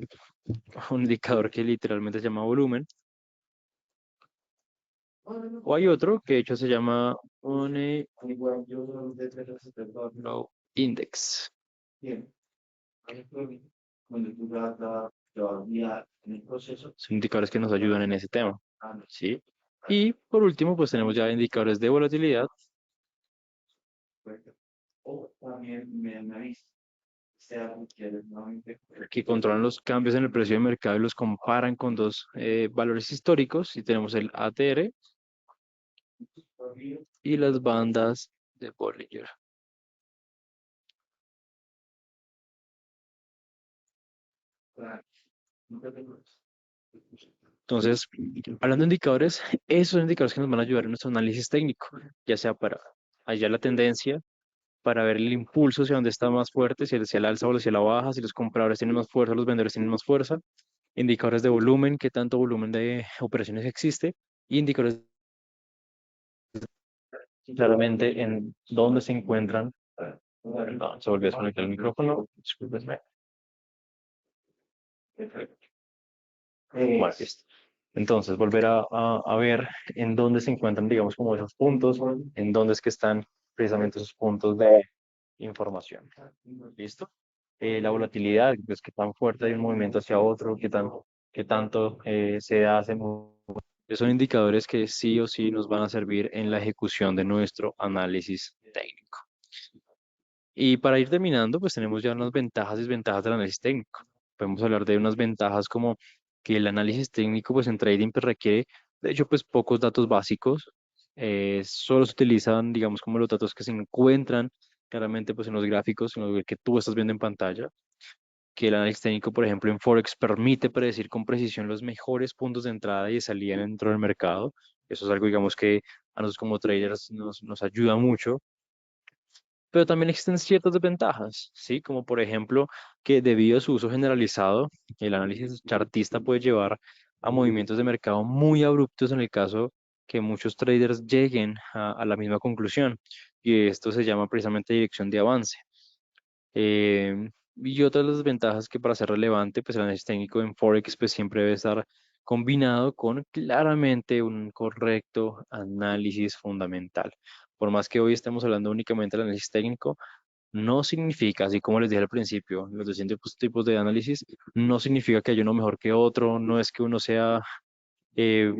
un indicador que literalmente se llama volumen. O hay otro que de hecho se llama Money Flow Index. Son indicadores que nos ayudan en ese tema, ¿sí? Y por último, pues tenemos ya indicadores de volatilidad. Que controlan los cambios en el precio de mercado y los comparan con dos valores históricos. Y tenemos el ATR y las bandas de Bollinger. Entonces, hablando de indicadores, esos son indicadores que nos van a ayudar en nuestro análisis técnico, ya sea para hallar la tendencia, para ver el impulso hacia dónde está más fuerte, si hacia el alza o hacia la baja, si los compradores tienen más fuerza, los vendedores tienen más fuerza, indicadores de volumen, qué tanto volumen de operaciones existe, y indicadores claramente en dónde se encuentran. Perdón, se volvió a desconectar el micrófono, discúlpenme. Bueno, listo. Entonces, volver a ver en dónde se encuentran, digamos, como esos puntos, en dónde es que están precisamente esos puntos de información. ¿Listo? La volatilidad, pues qué tan fuerte hay un movimiento hacia otro, qué tanto se hace. Son indicadores que sí o sí nos van a servir en la ejecución de nuestro análisis técnico. Y para ir terminando, pues tenemos ya unas ventajas y desventajas del análisis técnico. Podemos hablar de unas ventajas como que el análisis técnico pues en trading pues requiere, de hecho, pues pocos datos básicos. Solo se utilizan, digamos, como los datos que se encuentran claramente pues en los gráficos, en lo que tú estás viendo en pantalla, que el análisis técnico, por ejemplo, en Forex permite predecir con precisión los mejores puntos de entrada y de salida dentro del mercado. Eso es algo, digamos, que a nosotros como traders nos ayuda mucho, pero también existen ciertas desventajas, ¿sí? Como por ejemplo que debido a su uso generalizado, el análisis chartista puede llevar a movimientos de mercado muy abruptos en el caso que muchos traders lleguen a la misma conclusión. Y esto se llama precisamente dirección de avance. Y otra de las desventajas que para ser relevante, pues el análisis técnico en Forex pues siempre debe estar combinado con claramente un correcto análisis fundamental. Por más que hoy estemos hablando únicamente del análisis técnico, no significa, así como les dije al principio, los distintos tipos de análisis, no significa que haya uno mejor que otro, no es que uno sea eh,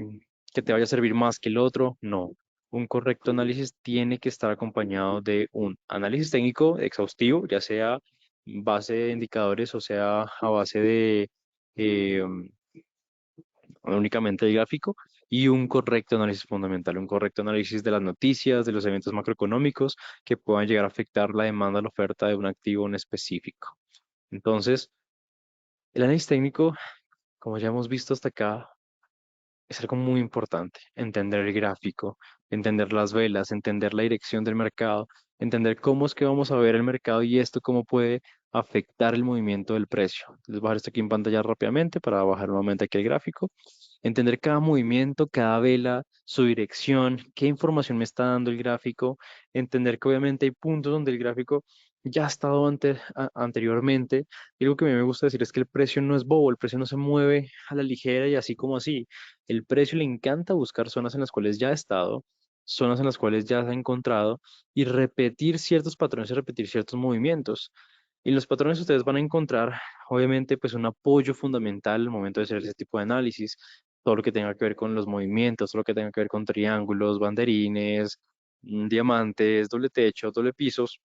que te vaya a servir más que el otro, no. Un correcto análisis tiene que estar acompañado de un análisis técnico exhaustivo, ya sea base de indicadores o sea a base de eh, únicamente el gráfico, y un correcto análisis fundamental, un correcto análisis de las noticias, de los eventos macroeconómicos que puedan llegar a afectar la demanda o la oferta de un activo en específico. Entonces, el análisis técnico, como ya hemos visto hasta acá, es algo muy importante, entender el gráfico, entender las velas, entender la dirección del mercado, entender cómo es que vamos a ver el mercado y esto cómo puede afectar el movimiento del precio. Les voy a dejar esto aquí en pantalla rápidamente para bajar nuevamente aquí el gráfico. Entender cada movimiento, cada vela, su dirección, qué información me está dando el gráfico, entender que obviamente hay puntos donde el gráfico ya ha estado anteriormente. Y algo que a mí me gusta decir es que el precio no es bobo, el precio no se mueve a la ligera y así como así. El precio le encanta buscar zonas en las cuales ya ha estado, zonas en las cuales ya se ha encontrado y repetir ciertos patrones y repetir ciertos movimientos. Y los patrones ustedes van a encontrar, obviamente, pues un apoyo fundamental al momento de hacer ese tipo de análisis. Todo lo que tenga que ver con los movimientos, todo lo que tenga que ver con triángulos, banderines, diamantes, doble techo, doble pisos,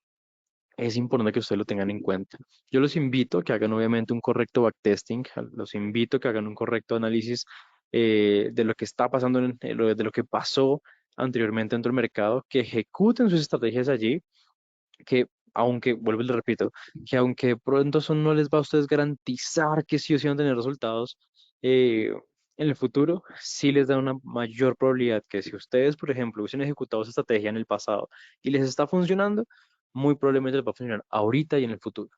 es importante que ustedes lo tengan en cuenta. Yo los invito a que hagan obviamente un correcto backtesting, los invito a que hagan un correcto análisis de lo que está pasando, de lo que pasó anteriormente dentro del mercado, que ejecuten sus estrategias allí, que aunque, vuelvo y le repito, que aunque de pronto eso no les va a ustedes garantizar que sí o sí van a tener resultados eh, en el futuro, sí les da una mayor probabilidad que si ustedes, por ejemplo, hubiesen ejecutado esa estrategia en el pasado y les está funcionando, muy probablemente les va a funcionar ahorita y en el futuro.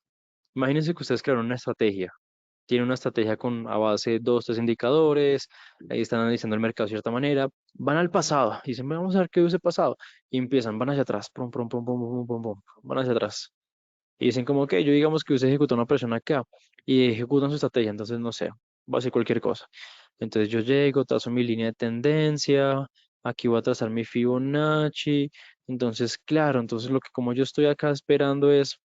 Imagínense que ustedes crearon una estrategia, tienen una estrategia con a base de dos, tres indicadores, ahí están analizando el mercado de cierta manera, van al pasado y dicen, vamos a ver qué hubiese pasado, y empiezan, van hacia atrás, pum, pum, pum, pum, pum, pum, pum, van hacia atrás, y dicen como que yo digamos que hubiese ejecutado una persona acá, y ejecutan su estrategia, entonces no sé, va a ser cualquier cosa. Entonces yo llego, trazo mi línea de tendencia, aquí voy a trazar mi Fibonacci, entonces claro, entonces lo que como yo estoy acá esperando es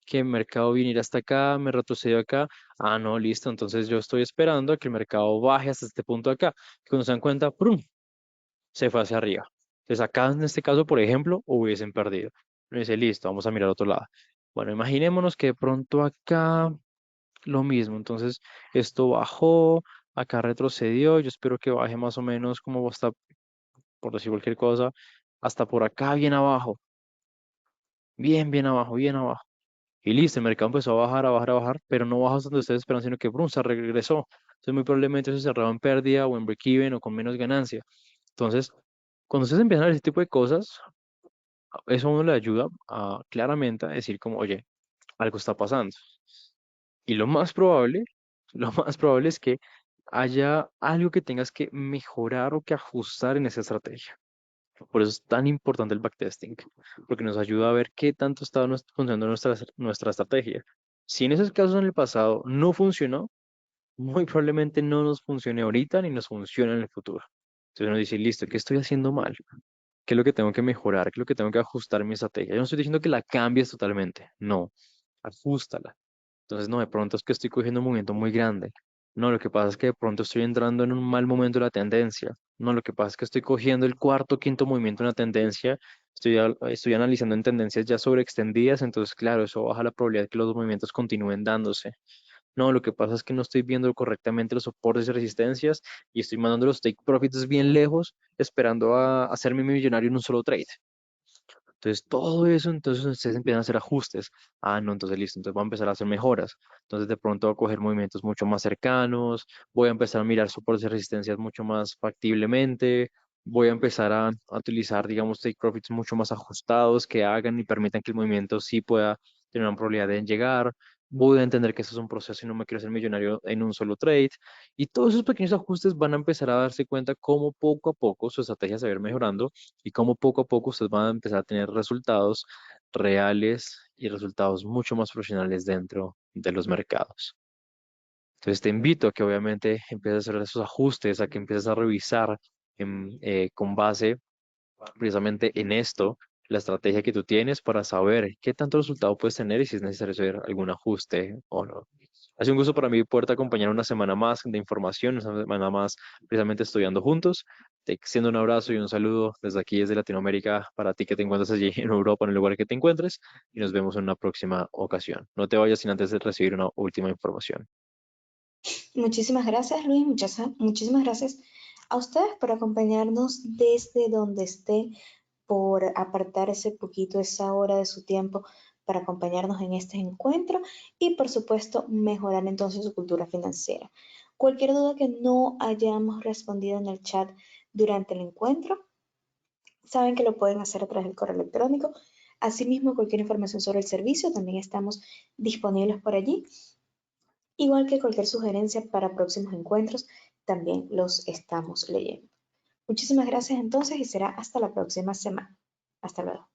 que el mercado viniera hasta acá, me retrocedió acá. Ah, no, listo. Entonces yo estoy esperando a que el mercado baje hasta este punto de acá. Y cuando se dan cuenta, ¡prum! Se fue hacia arriba. Entonces acá en este caso, por ejemplo, hubiesen perdido. Me dice, listo, vamos a mirar a otro lado. Bueno, imaginémonos que de pronto acá lo mismo. Entonces esto bajó, acá retrocedió. Yo espero que baje más o menos como hasta, por decir cualquier cosa, hasta por acá, bien abajo. Bien, bien abajo, bien abajo. Y listo, el mercado empezó a bajar, a bajar, a bajar, pero no bajó hasta donde ustedes esperan, sino que brum, se regresó. Entonces, muy probablemente se cerraba en pérdida o en break-even o con menos ganancia. Entonces, cuando ustedes empiezan a ver ese tipo de cosas, eso a uno le ayuda a claramente a decir como, oye, algo está pasando. Y lo más probable, lo más probable es que haya algo que tengas que mejorar o que ajustar en esa estrategia. Por eso es tan importante el backtesting, porque nos ayuda a ver qué tanto estaba funcionando nuestra estrategia. Si en esos casos en el pasado no funcionó, muy probablemente no nos funcione ahorita ni nos funcione en el futuro. Entonces uno dice, listo, ¿qué estoy haciendo mal? ¿Qué es lo que tengo que mejorar? ¿Qué es lo que tengo que ajustar en mi estrategia? Yo no estoy diciendo que la cambies totalmente, no, ajustala. Entonces, no, de pronto es que estoy cogiendo un movimiento muy grande. No, lo que pasa es que de pronto estoy entrando en un mal momento de la tendencia. No, lo que pasa es que estoy cogiendo el cuarto o quinto movimiento de una tendencia. Estoy analizando en tendencias ya sobreextendidas. Entonces, claro, eso baja la probabilidad de que los movimientos continúen dándose. no, lo que pasa es que no estoy viendo correctamente los soportes y resistencias y estoy mandando los take profits bien lejos, esperando a hacerme millonario en un solo trade. Entonces, todo eso, entonces ustedes empiezan a hacer ajustes. Ah, no, entonces listo, entonces voy a empezar a hacer mejoras. Entonces, de pronto voy a coger movimientos mucho más cercanos, voy a empezar a mirar soportes y resistencias mucho más factiblemente, voy a empezar a utilizar, digamos, take profits mucho más ajustados que hagan y permitan que el movimiento sí pueda tener una probabilidad de llegar. Voy a entender que esto es un proceso y no me quiero hacer millonario en un solo trade. Y todos esos pequeños ajustes van a empezar a darse cuenta cómo poco a poco su estrategia se va a ir mejorando y cómo poco a poco ustedes van a empezar a tener resultados reales y resultados mucho más profesionales dentro de los mercados. Entonces te invito a que obviamente empieces a hacer esos ajustes, a que empieces a revisar con base precisamente en esto, la estrategia que tú tienes para saber qué tanto resultado puedes tener y si es necesario hacer algún ajuste o no. Ha sido un gusto para mí poderte acompañar una semana más de información, una semana más precisamente estudiando juntos. Te extiendo un abrazo y un saludo desde aquí, desde Latinoamérica, para ti que te encuentras allí en Europa, en el lugar que te encuentres, y nos vemos en una próxima ocasión. No te vayas sin antes de recibir una última información. Muchísimas gracias, Luis. Muchísimas gracias a ustedes por acompañarnos desde donde estén, por apartar ese poquito, esa hora de su tiempo para acompañarnos en este encuentro y, por supuesto, mejorar entonces su cultura financiera. Cualquier duda que no hayamos respondido en el chat durante el encuentro, saben que lo pueden hacer a través del correo electrónico. Asimismo, cualquier información sobre el servicio, también estamos disponibles por allí. Igual que cualquier sugerencia para próximos encuentros, también los estamos leyendo. Muchísimas gracias entonces y será hasta la próxima semana. Hasta luego.